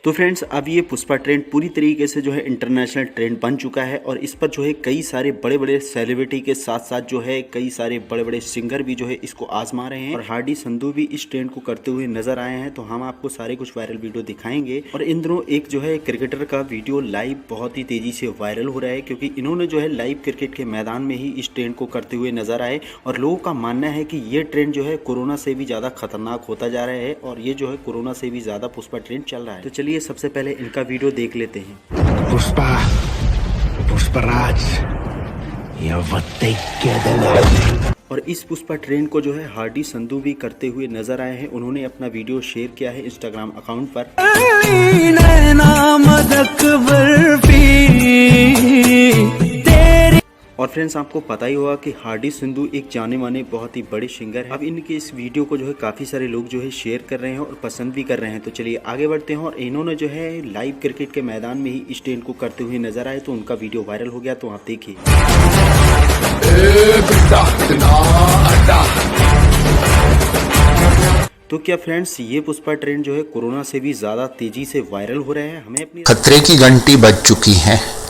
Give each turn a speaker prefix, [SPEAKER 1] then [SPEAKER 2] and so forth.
[SPEAKER 1] तो फ्रेंड्स, अब ये पुष्पा ट्रेंड पूरी तरीके से जो है इंटरनेशनल ट्रेंड बन चुका है और इस पर जो है कई सारे बड़े बड़े सेलिब्रिटी के साथ साथ जो है कई सारे बड़े बड़े सिंगर भी जो है इसको आजमा रहे हैं और हार्डी संधू भी इस ट्रेंड को करते हुए नजर आए हैं। तो हम आपको सारे कुछ वायरल वीडियो दिखाएंगे और इन दिनों एक जो है क्रिकेटर का वीडियो लाइव बहुत ही तेजी से वायरल हो रहा है, क्योंकि इन्होंने जो है लाइव क्रिकेट के मैदान में ही इस ट्रेंड को करते हुए नजर आए और लोगों का मानना है कि ये ट्रेंड जो है कोरोना से भी ज्यादा खतरनाक होता जा रहा है और ये जो है कोरोना से भी ज्यादा पुष्पा ट्रेंड चल रहा है। तो चलिए सबसे पहले का वीडियो देख लेते हैं।
[SPEAKER 2] पुष्पराज
[SPEAKER 1] और इस पुष्पा ट्रेंड को जो है हार्डी संधू भी करते हुए नजर आए हैं। उन्होंने अपना वीडियो शेयर किया है इंस्टाग्राम अकाउंट पर। और फ्रेंड्स, आपको पता ही होगा कि हार्डी संधू एक जाने माने बहुत ही बड़े सिंगर हैं। अब इनके इस वीडियो को जो है काफी सारे लोग जो है शेयर कर रहे हैं और पसंद भी कर रहे हैं। तो चलिए आगे बढ़ते हैं। और इन्होंने जो है लाइव क्रिकेट के मैदान में ही इस ट्रेंड को करते हुए नजर आए, तो उनका वीडियो वायरल हो गया। तो आप देखिए। तो क्या फ्रेंड्स, ये पुष्पा ट्रेंड जो है कोरोना से भी ज्यादा तेजी से वायरल हो रहा है। हमें अपनी
[SPEAKER 2] खतरे की घंटी बज चुकी है।